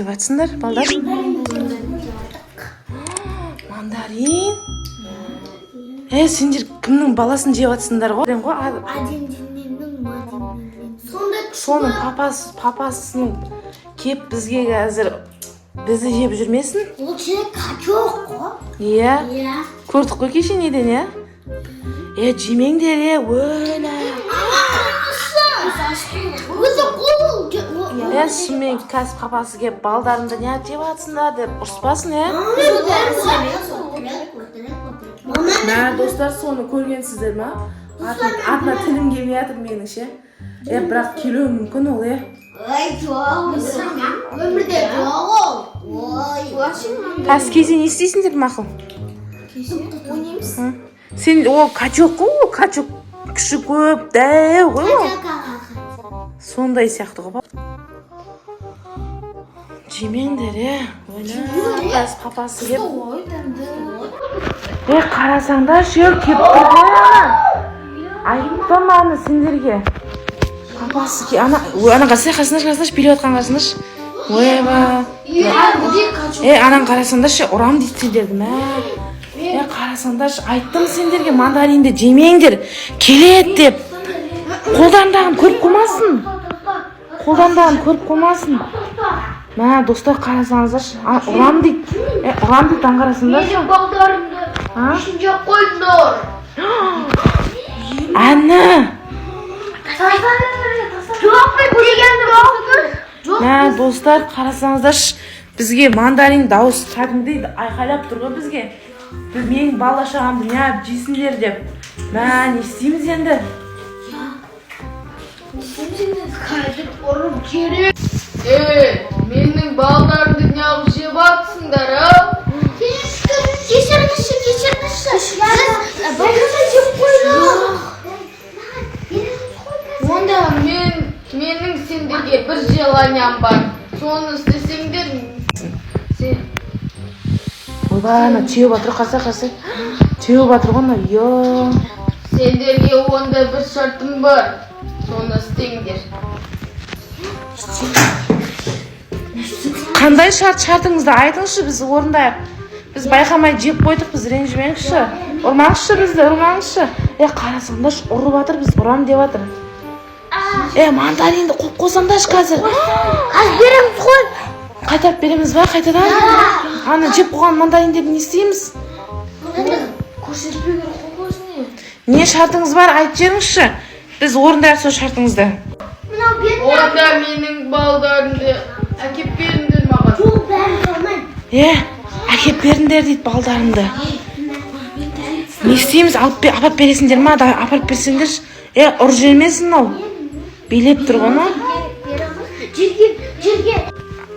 Жатсыңдар, балдар. Мандарин. Сендер кімнің баласын жеп жатсыңдар ғой? Соның папасының кеп бізге қазір бізді жеп жүрмесін? Ол жерде качок қой. Иә. Көрдік қой кеше неден, иә? Жемеңдер, өлі. Шымен қазір папасы кеп балдарымды не жеп жатсыңдар деп ұрыспасын, Достар, соны көргенсіздер ма? Атына тілім келмей жатыр менің, ше. Бірақ келуі мүмкін ол, жоқ. Өмірде жоқ ол. Қазір кесе не істейсіңдер мақыл? Кесе ойнаймыз. Сен ол качок қой, ол качок күші көп, дәу ғой ол. Сондай сияқты ғой. Жемеңдер, Қазір папасы кеп. Қарасаңдар, шел кеп тұрған. Айыптаманы сендерге. Папасы кеп, ана қарасаңдар, билеп отқан қарасаңдар. Ойба. Анаң қарасаңдар, ұрам дейді сендерді, қарасаңдар, айттым сендерге мандаринді жемеңдер, келет деп. Қолдандағын көріп қоймасын. Достар, қарасаңыздар, ұрам дейді. Аңғарасыңдар. Менің балдарымды ішінже қойдыңдар. Әні. Достар, қарасаңыздар, бізге мандарин дауыс кәдімгідей айқайлап тұр ғой бізге. Менің бала-шағамды не алып жейсіңдер деп. Не істейміз енді? Қайтып ұрып керек. Менің балдарымды не алып жеп жатсыңдар, Кешіріңізші. Байқамай жеп қойдық. Онда менің сендерге бір желаниям бар. Соны істесеңдер. Ойбай, теуіп жатыр, қарсы. Теуіп жатыр ғой, Сендерге онда бір шартым бар. Соны істеңдер. Қандай шартыңызды айтыңызшы, біз орындайық. Біз байқамай жеп қойдық, біз ренжімеңізші. Ұрмаңызшы бізді, ұрмаңызшы. Қарасаңдар, ұрып жатыр, біз ұрам деп жатыр. Мандаринді қойып қойсаңдаршы қазір. Қазір береміз ғой. Қайтарып береміз ба, қайтадан? Ана жеп қойған мандариндерді не істейміз? Көрсетпей керек қой өзіне. Не шартыңыз бар, айтып жеріңізші. Біз орындайық сол шартыңызды. Онда менің балдарымды әкеп беріңдер маған. Жоқ, бәрін қалмайм. Әкеп беріңдер дейді балдарымды. Не істейміз? Апарып бересіңдер ма? Апарып берсеңдер. Ұр жермесін ол. Билеп тұр ғой, Жерге.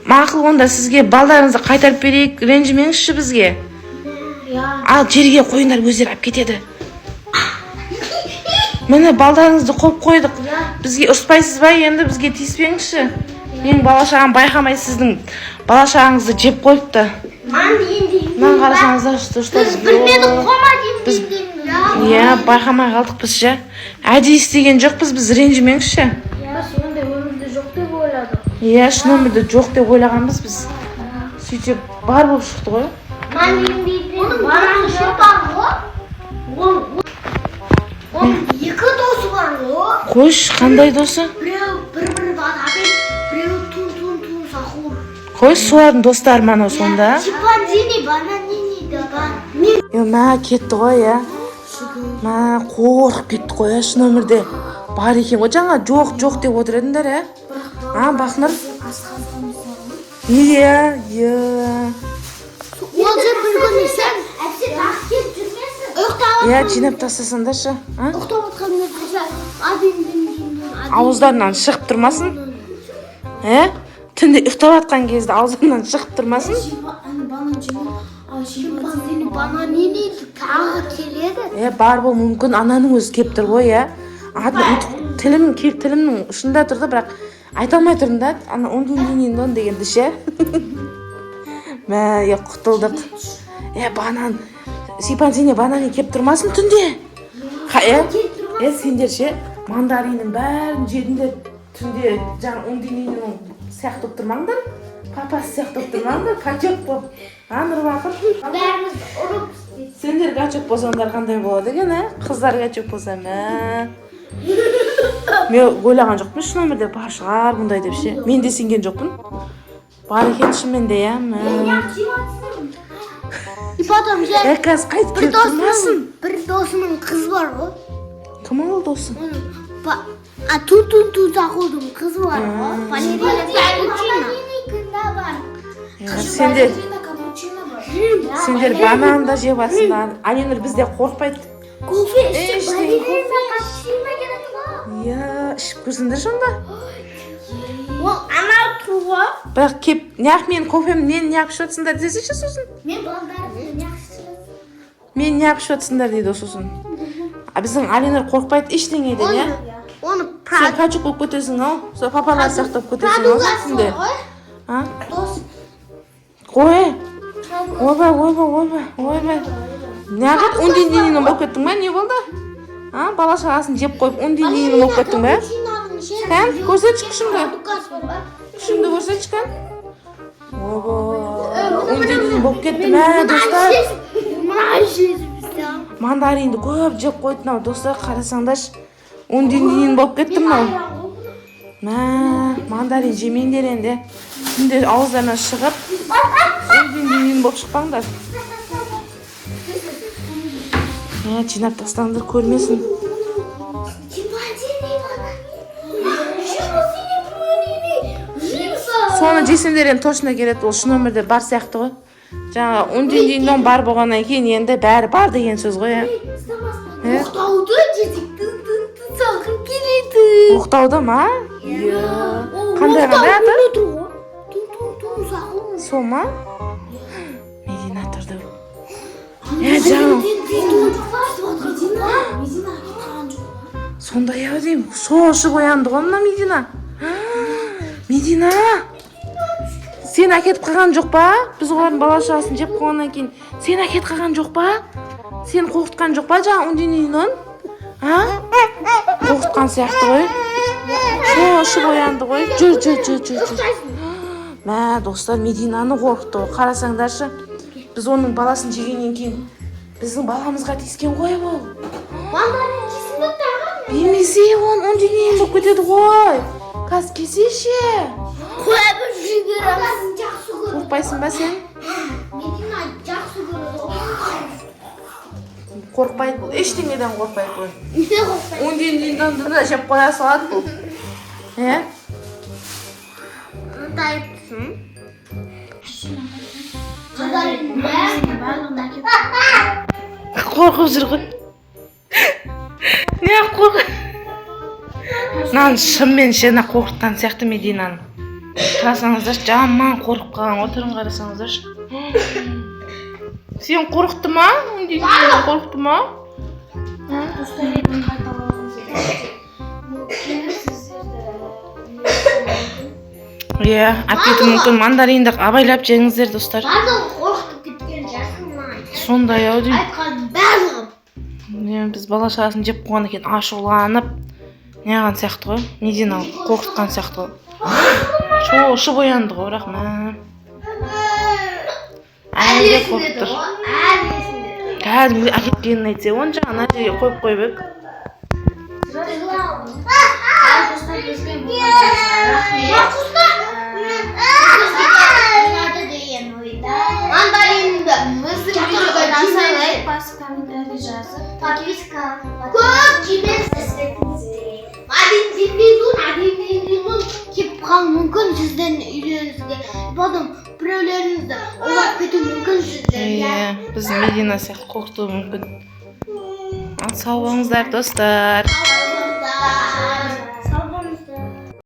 Мақыл, онда сізге балдарыңызды қайтарып берейік, ренжімеңізші бізге. Ал жерге қойыңдар, өздері алып кетеді. Міне балдарыңызды қойып қойдық. Бізге ұрыспайсыз ба, енді бізге тиіспеңізші. Менің бала-шағам байқамай сіздің бала-шағаңызды жеп қойыпты. Маған қарасаңыздар, байқамай қалдық біз, әдейі істеген жоқпыз, біз ренжімеңізші. Ондай өмірде жоқ деп ойладық. Шын өмірде жоқ деп ойлағанбыз біз. Сөйтіп бар болып шықты ғой. Оның бараңшы бар ғой. Оның екі досы бар ғой. Қойш, қандай досы? Біреу бір батабен, біреу тун сахур. Қойш, солардың достары мана сонда. Шимпанзини, бананини да бар. Кетті ғой, қорқып кетті ғой, шын өмірде. Бар екен ғой, жаңа жоқ деп отыр едіңдер, Бақныр? Ол жер бір күн ешен, әпсе тақ кеп жүрмесін. Жинап тастасаңдаршы. Ұқтап отқан нәрсе, Ауыздарынан шығып тұрмасын. Түнде ұқтап атқан кезде ауыздарынан шығып тұрмасын. Шимпанзини, бананини тағы келеді. Бар бол мүмкін, ананың өзі кеп тұр ғой, тілімнің ұшында тұрды, бірақ айта алмай тұрдым да, ана ондин дегенді ше. Құтылдық. Шимпанзини, банани кеп тұрмасын түнде. Сендер ше, мандариннің бәрін жедіңдер түнде жаңа ондин сияқты тұрмаңдар. Papası сияқты болып тұрман да, качок болып. Аныр бақыр. Бәріміз ұрып Сендер качок болсаңдар қандай болады екен, қыздар качок болса, мә. Мен ойлаған жоқпын шын өмірде бар шығар бұндай деп ше. Мен де сенген жоқпын. Бар екен шынымен де, мә. И потом же Қазір қайтып келіп тұрмасын. бір досының қыз бар ғой. Кім ол досың? Тун Захудың қызы бар ғой. Сендер банан да жеп атсыңдар. Аненұр бізде қорқпайды. Кофе ішіп, балерина капучино келеді ғой. Иә, ішіп көрсіңдер сонда. Ол анау тұруға. Бірақ кеп, неғып мен кофем нені неғып шотсыңдар десеші сосын? Мен балдарды неғып Мен неғып шотсыңдар дейді сосын. А біздің Аненұр қорқпайды ештеңеден, иә? Оны Сен качок болып көтесің ау? Сол папалар сақтап көтесің ау? Сенде? А? Дос. Қой. Ойбай. Неғып онден болып кеттің ба? Не болды? Бала шағасын жеп қойып онден болып кеттің ба? Кәм, көрсетші күшімді. Күшімді көрсетші кәм. Онден болып кетті мә, достар. Мандаринді көп жеп қойдың ау, достар, қарасаңдаршы. Онден болып кеттім ау. Мә, мандарин жемеңдер енді. Сендер ауыздарынан шығып, онден болып шықпаңдар. Жинап тастаңдар көрмесін. Соны жесеңдер енді точно келеді, ол шын өмірде бар сияқты ғой. Жаңа онден бар болғаннан кейін енді бәрі бар деген сөз ғой. Оқтауды жесек тұсақын келеді. Оқтауды ма? Қандай аты? Сол ма? Медина тұрды. Жаңа. Сондай ау деймін. Шошып оянды ғой мына Медина. Медина! Сен әкетіп қалған жоқ па? Біз олардың бала шағасын жеп қойғаннан кейін. Сен әкетіп қалған жоқ па? Сен қорқытқан жоқ па жаңа онден? Қорқытқан сияқты ғой. Шошып оянды ғой. Жүр. Мә, достар, Мединаны қорқытты ғой. Қарасаңдаршы. Біз оның баласын жегеннен кейін біздің баламызға тиіскен ғой ол. Мандарин жесін тағам. Бермесе онден болып кетеді ғой. Қаз кесеше. Қойбы жүгіріміз. Жақсы көрді. Қорқпайсың ба сен? Медина жақсы көрді. Қорқпайды бұл. Ештеңеден қорқпайды бұл. Не қорқпайды? Онден да жеп қоя салады бұл. Тайыпсың. Қорқып жүр ғой. Не қорқып? Нан шынмен шena қорқытқан сияқты Мединаны. Қарасаңыздаршы, жаман қорқып қалған. Отырын қарасаңыздаршы. Сен қорқытты ма? Онден қорқытты ма? Иә, әпкеті мүмкін мандаринді абайлап жеңіздер, достар. Барлығы қорқытып кеткен жасын. Сондай ау деймін. Айтқан барлығы. Біз бала шағасын жеп қойғаннан кейін ашуланып неған сияқты ғой. Медина қорқытқан сияқты ғой. Шошып оянды ғой, бірақ мә. Әлде қорқытыр. Кәдімгі әкеткенін айтсе, оны жаңа ана жерге қойып қойып. Мандаринді біздің видеоға жасайлай басып комментарий жазып подписка көп жемесіз Адин кеп қалу мүмкін сізден үйлеріңізге потом біреулеріңізді олап кету мүмкін сіздер. Біз Медина сияқты қорқытуы мүмкін. Сау болыңыздар, достар.